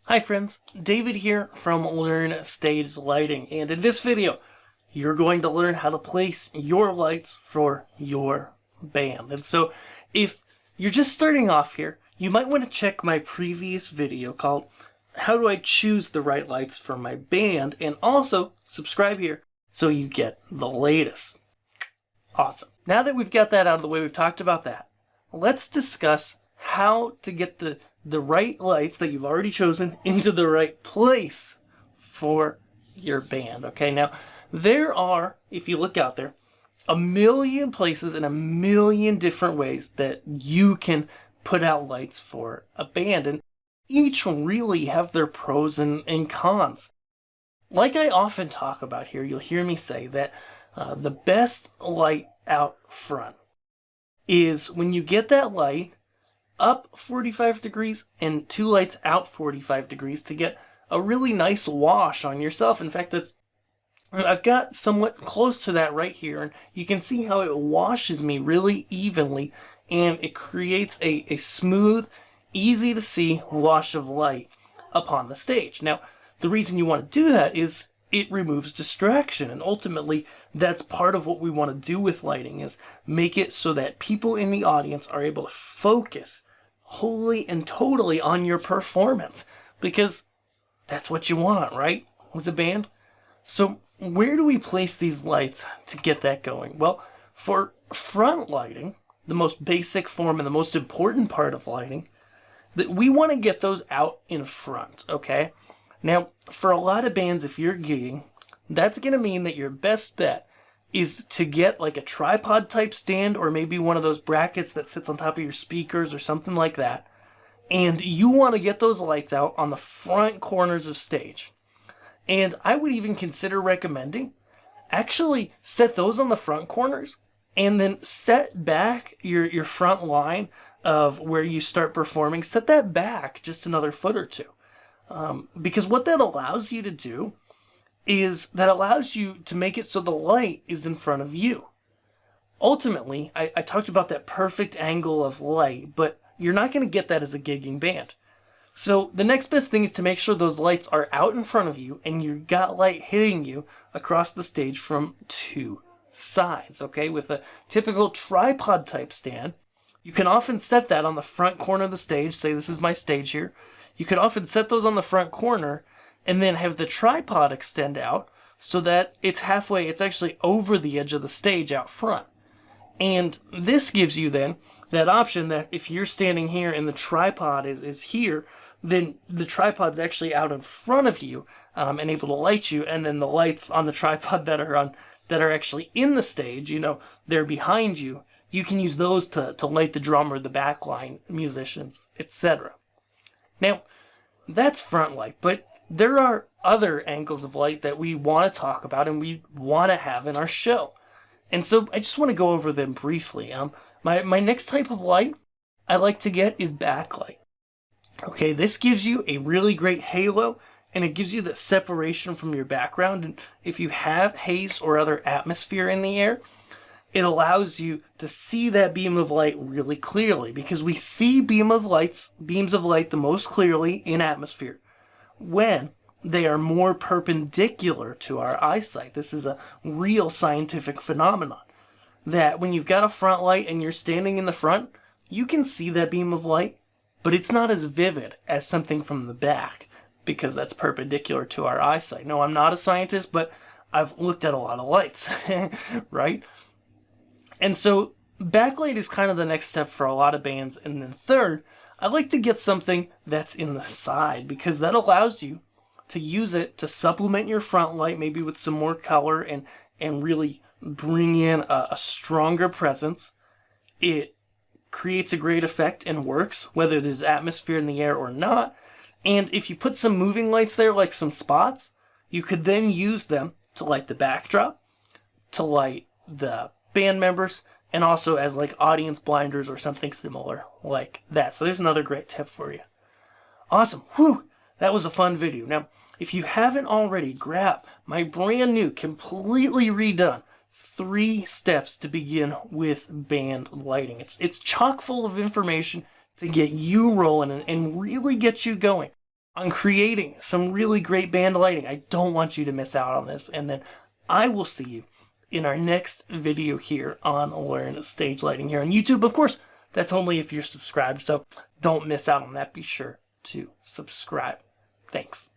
Hi friends, David here from Learn Stage Lighting, and in this video you're going to learn how to place your lights for your band. And so if you're just starting off here, you might want to check my previous video called How Do I Choose the Right Lights for My Band, and also subscribe here so you get the latest. Awesome. Now that we've got that out of the way, we've talked about that, let's discuss how to get the right lights that you've already chosen into the right place for your band. Okay, now there are, if you look out there, a million places and a million different ways that you can put out lights for a band, and each really have their pros and cons. Like I often talk about here, you'll hear me say that the best light out front is when you get that light up 45 degrees and two lights out 45 degrees to get a really nice wash on yourself. In fact, I've got somewhat close to that right here, and you can see how it washes me really evenly, and it creates a smooth, easy to see wash of light upon the stage. Now, the reason you want to do that is it removes distraction, and ultimately that's part of what we want to do with lighting, is make it so that people in the audience are able to focus wholly and totally on your performance, because that's what you want, right, as a band? So where do we place these lights to get that going? Well, for front lighting, the most basic form and the most important part of lighting, that we want to get those out in front, okay? Now, for a lot of bands, if you're gigging, that's going to mean that your best bet is to get like a tripod type stand, or maybe one of those brackets that sits on top of your speakers or something like that. And you want to get those lights out on the front corners of stage. And I would even consider recommending actually set those on the front corners and then set back your front line of where you start performing. Set that back just another foot or two. Because what that allows you to do is that allows you to make it so the light is in front of you. Ultimately, I talked about that perfect angle of light, but you're not going to get that as a gigging band. So the next best thing is to make sure those lights are out in front of you and you've got light hitting you across the stage from two sides, okay? With a typical tripod type stand, you can often set that on the front corner of the stage. Say this is my stage here. You can often set those on the front corner and then have the tripod extend out so that it's halfway, it's actually over the edge of the stage out front. And this gives you then that option that if you're standing here and the tripod is here, then the tripod's actually out in front of you and able to light you, and then the lights on the tripod that are actually in the stage, you know, they're behind you. You can use those to light the drummer, the backline musicians, etc. Now, that's front light, but there are other angles of light that we want to talk about and we want to have in our show. And so I just want to go over them briefly. My next type of light I like to get is backlight. Okay, this gives you a really great halo, and it gives you the separation from your background. And if you have haze or other atmosphere in the air, it allows you to see that beam of light really clearly, because we see beams of light the most clearly in atmosphere when they are more perpendicular to our eyesight. This is a real scientific phenomenon, that when you've got a front light and you're standing in the front, you can see that beam of light, but it's not as vivid as something from the back, because that's perpendicular to our eyesight. No, I'm not a scientist, but I've looked at a lot of lights, right? And so backlight is kind of the next step for a lot of bands. And then third, I like to get something that's in the side, because that allows you to use it to supplement your front light, maybe with some more color, and really bring in a stronger presence. It creates a great effect and works, whether there's atmosphere in the air or not. And if you put some moving lights there, like some spots, you could then use them to light the backdrop, to light the band members, and also as like audience blinders or something similar like that. So there's another great tip for you. Awesome. Whew. That was a fun video. Now, if you haven't already, grab my brand new, completely redone 3 steps to begin with band lighting. It's chock full of information to get you rolling and really get you going. on creating some really great band lighting. I don't want you to miss out on this. And then I will see you in our next video here on Learn Stage Lighting here on YouTube. Of course, that's only if you're subscribed, so don't miss out on that. Be sure to subscribe. Thanks.